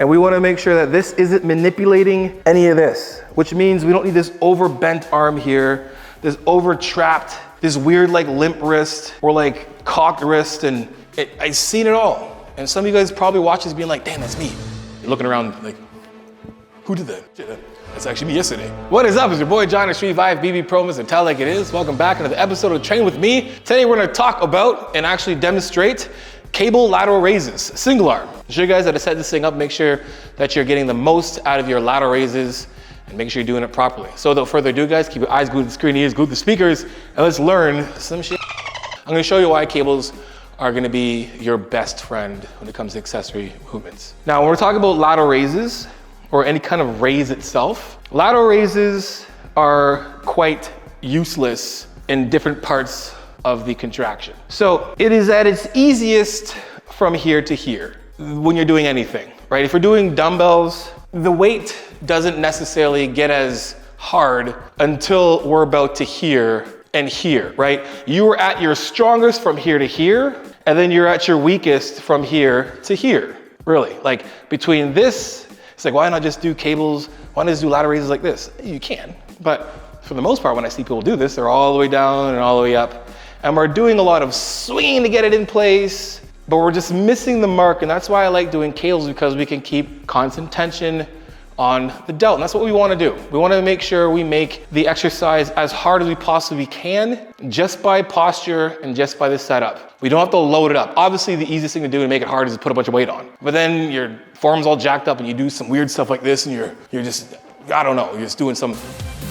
And we wanna make sure that this isn't manipulating any of this, which means we don't need this over bent arm here, this over trapped, this weird like limp wrist or like cocked wrist, and I've seen it all. And some of you guys probably watch this being like, damn, that's me. You're looking around like, who did that? That's actually me yesterday. What is up? It's your boy John at Street Vibe, BB Promise, and Tell Like It Is. Welcome back to another episode of Train With Me. Today we're gonna talk about and actually demonstrate cable lateral raises, single arm. To show you guys how to set this thing up, make sure that you're getting the most out of your lateral raises and make sure you're doing it properly. So without further ado, guys, keep your eyes glued to the screen, ears glued to the speakers, and let's learn some shit. I'm gonna show you why cables are gonna be your best friend when it comes to accessory movements. Now, when we're talking about lateral raises, or any kind of raise itself, lateral raises are quite useless in different parts of the contraction. So it is at its easiest from here to here when you're doing anything, right? If you're doing dumbbells, the weight doesn't necessarily get as hard until we're about to here and here, right? You are at your strongest from here to here, and then you're at your weakest from here to here, really. Like between this, it's like, why not just do cables? Why not just do lateral raises like this? You can, but for the most part, when I see people do this, they're all the way down and all the way up. And we're doing a lot of swinging to get it in place, but we're just missing the mark. And that's why I like doing cables, because we can keep constant tension on the delt. And that's what we wanna do. We wanna make sure we make the exercise as hard as we possibly can, just by posture and just by the setup. We don't have to load it up. Obviously, the easiest thing to do and make it hard is to put a bunch of weight on. But then your form's all jacked up and you do some weird stuff like this and you're just, I don't know, you're just doing some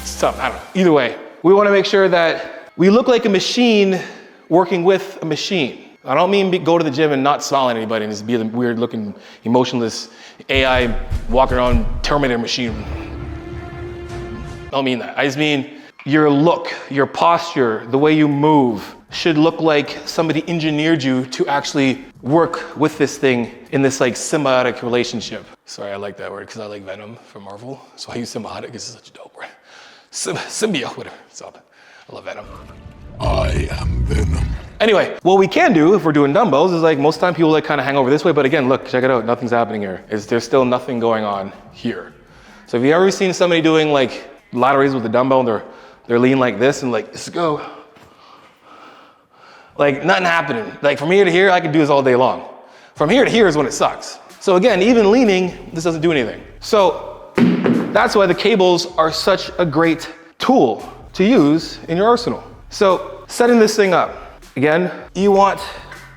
stuff, I don't know. Either way, we wanna make sure that we look like a machine working with a machine. I don't mean go to the gym and not smile at anybody and just be the weird looking, emotionless AI walking around Terminator machine. I don't mean that. I just mean your look, your posture, the way you move should look like somebody engineered you to actually work with this thing in this like symbiotic relationship. Sorry, I like that word because I like Venom from Marvel. So I use symbiotic because it's such a dope word. Symbiote, whatever. Stop. I love Venom. I am Venom. Anyway, what we can do if we're doing dumbbells is like most time people like kind of hang over this way, but again, look, check it out, nothing's happening here. There's still nothing going on here. So have you ever seen somebody doing like lateral raises with a dumbbell and they're leaning like this and like, let's go. Like nothing happening. Like from here to here, I could do this all day long. From here to here is when it sucks. So again, even leaning, this doesn't do anything. So that's why the cables are such a great tool to use in your arsenal. So setting this thing up, again, you want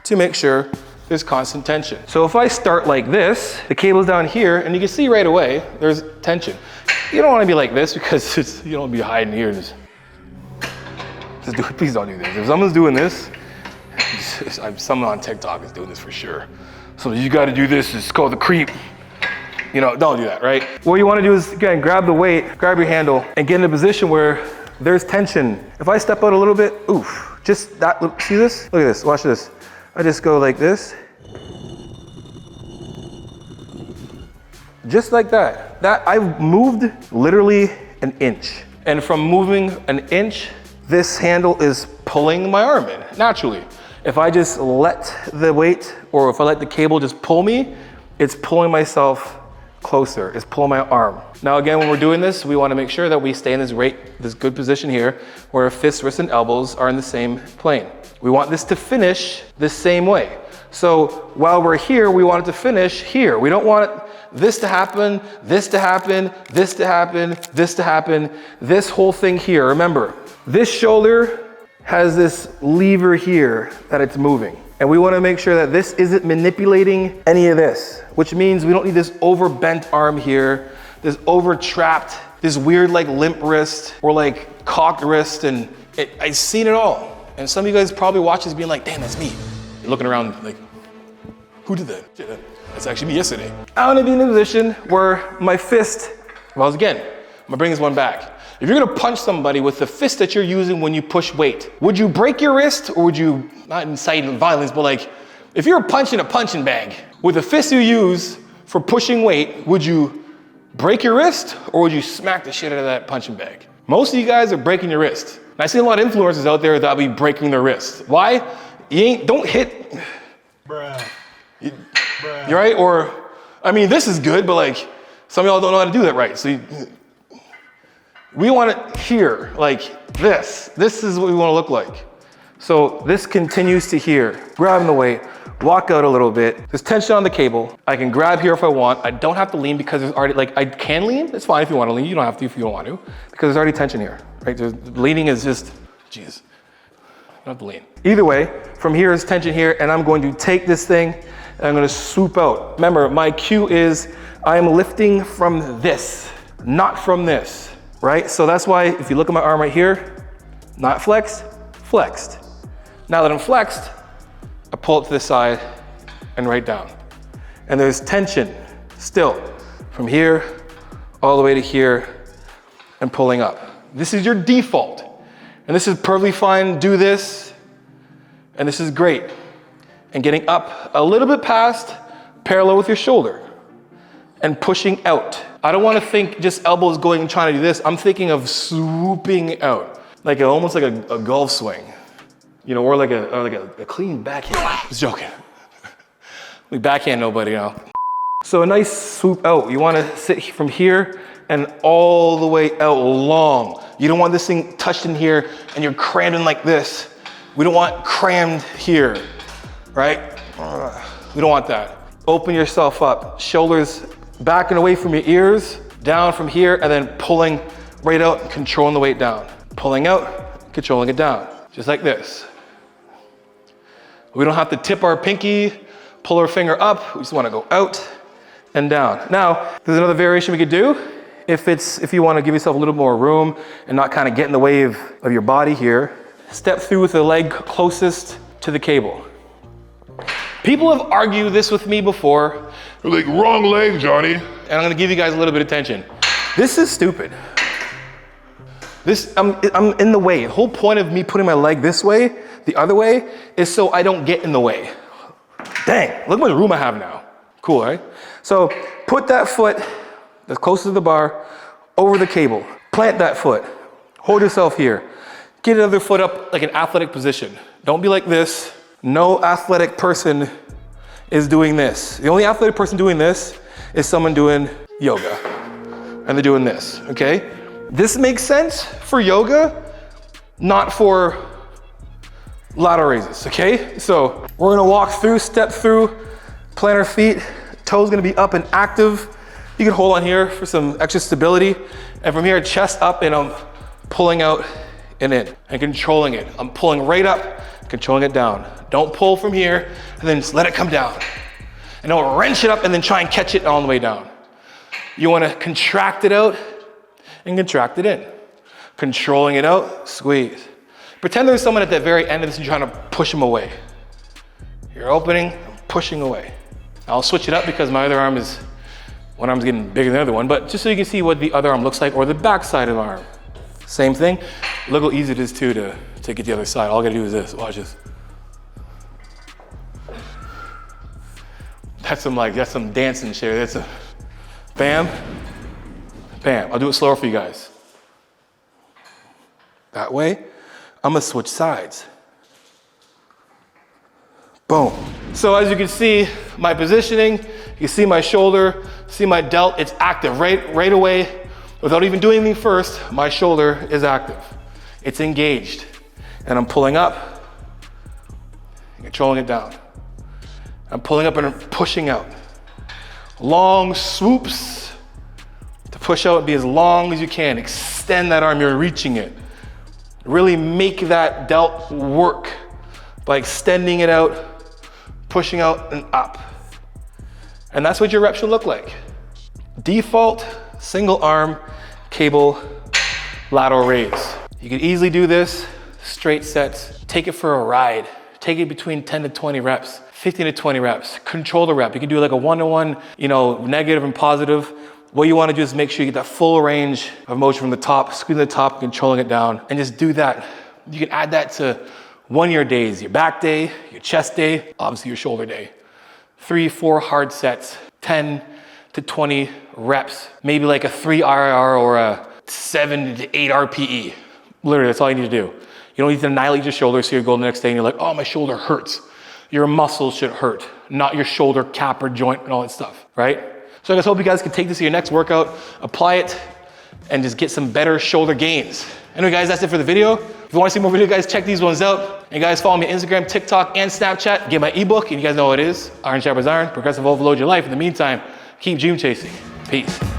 to make sure there's constant tension. So if I start like this, the cable's down here, and you can see right away, there's tension. You don't wanna be like this because you don't wanna be hiding here. Just do it, please don't do this. If someone's doing this, someone on TikTok is doing this for sure. So you gotta do this, it's called the creep. You know, don't do that, right? What you wanna do is, again, grab the weight, grab your handle, and get in a position where there's tension. If I step out a little bit, oof, just that, see this? Look at this, watch this. I just go like this. Just like that. I've moved literally an inch. And from moving an inch, this handle is pulling my arm in, naturally. If I just let the weight, or if I let the cable just pull me, it's pulling myself closer, it's pulling my arm. Now again, when we're doing this, we wanna make sure that we stay in this good position here, where our fists, wrists, and elbows are in the same plane. We want this to finish the same way. So while we're here, we want it to finish here. We don't want this to happen, this to happen, this to happen, this to happen, this whole thing here. Remember, this shoulder has this lever here that it's moving. And we wanna make sure that this isn't manipulating any of this, which means we don't need this over bent arm here, this over trapped, this weird like limp wrist or like cocked wrist, and I've seen it all. And some of you guys probably watch this being like, damn, that's me. You're looking around like, who did that? That's actually me yesterday. I wanna be in a position where my fist, well, again, I'm gonna bring this one back. If you're gonna punch somebody with the fist that you're using when you push weight, would you break your wrist, or would you, not incite violence, but like, if you're punching a punching bag with the fist you use for pushing weight, would you break your wrist, or would you smack the shit out of that punching bag? Most of you guys are breaking your wrist. And I see a lot of influencers out there that'll be breaking their wrist. Why? Don't hit. Bruh. You're right, or I mean, this is good, but like, some of y'all don't know how to do that right. So we want it here, like this. This is what we want to look like. So this continues to here. Grabbing the weight, walk out a little bit. There's tension on the cable. I can grab here if I want. I don't have to lean because there's already, like, I can lean. It's fine if you want to lean. You don't have to if you don't want to, because there's already tension here, right? Leaning is just, geez, you don't have to lean. Either way, from here is tension here, and I'm going to take this thing and I'm going to swoop out. Remember, my cue is I'm lifting from this, not from this, right? So that's why if you look at my arm right here, not flexed, flexed. Now that I'm flexed, I pull it to the side and right down. And there's tension still from here all the way to here and pulling up. This is your default. And this is perfectly fine. Do this. And this is great. And getting up a little bit past parallel with your shoulder and pushing out. I don't want to think just elbows going and trying to do this. I'm thinking of swooping out, like almost like a golf swing. You know, or like a clean backhand. Just joking. We backhand nobody, you know. So a nice swoop out. You want to sit from here and all the way out long. You don't want this thing touched in here and you're crammed in like this. We don't want crammed here, right? We don't want that. Open yourself up. Shoulders back and away from your ears, down from here, and then pulling right out and controlling the weight down. Pulling out, controlling it down. Just like this. We don't have to tip our pinky, pull our finger up. We just want to go out and down. Now, there's another variation we could do. If you want to give yourself a little more room and not kind of get in the way of your body here, step through with the leg closest to the cable. People have argued this with me before. They're like, wrong leg, Johnny. And I'm going to give you guys a little bit of attention. This is stupid. I'm in the way. The whole point of me putting my leg this way, the other way, is so I don't get in the way. Dang, look how much room I have now. Cool, right? So put that foot that's closest to the bar over the cable. Plant that foot. Hold yourself here. Get another foot up like an athletic position. Don't be like this. No athletic person is doing this. The only athletic person doing this is someone doing yoga. And they're doing this, okay? This makes sense for yoga, not for lateral raises, okay? So we're gonna walk through, step through, plant our feet, toes gonna be up and active. You can hold on here for some extra stability. And from here, chest up, and I'm pulling out and in and controlling it. I'm pulling right up, controlling it down. Don't pull from here and then just let it come down. And don't wrench it up and then try and catch it all the way down. You wanna contract it out and contract it in. Controlling it out, squeeze. Pretend there's someone at the very end of this and you're trying to push them away. You're opening, pushing away. I'll switch it up because my other arm is, one arm's getting bigger than the other one, but just so you can see what the other arm looks like, or the back side of the arm. Same thing. Look how easy it is too to get the other side. All I gotta do is this, watch this. That's some dancing shit. That's a bam, bam. I'll do it slower for you guys. That way, I'm gonna switch sides. Boom. So as you can see, my positioning, you see my shoulder, see my delt, it's active right away. Without even doing anything first, my shoulder is active. It's engaged. And I'm pulling up, controlling it down. I'm pulling up and I'm pushing out. Long swoops to push out and be as long as you can. Extend that arm, you're reaching it. Really make that delt work by extending it out, pushing out and up. And that's what your rep should look like. Default, single arm, cable, lateral raise. You can easily do this, straight sets. Take it for a ride. Take it between 10 to 20 reps, 15 to 20 reps. Control the rep. You can do like a one-to-one, negative and positive. What you want to do is make sure you get that full range of motion from the top, squeezing the top, controlling it down, and just do that. You can add that to one of your days, your back day, your chest day, obviously your shoulder day. 3-4 hard sets, 10 to 20 reps, maybe like a 3 RIR or a 7 to 8 RPE. Literally, that's all you need to do. You don't need to annihilate your shoulder so you go the next day and you're like, oh, my shoulder hurts. Your muscles should hurt, not your shoulder cap or joint and all that stuff, right? So I just hope you guys can take this to your next workout, apply it, and just get some better shoulder gains. Anyway guys, that's it for the video. If you want to see more videos, guys, check these ones out. And guys, follow me on Instagram, TikTok, and Snapchat. Get my ebook, and you guys know what it is. Iron sharpens iron, progressive overload your life. In the meantime, keep dream chasing. Peace.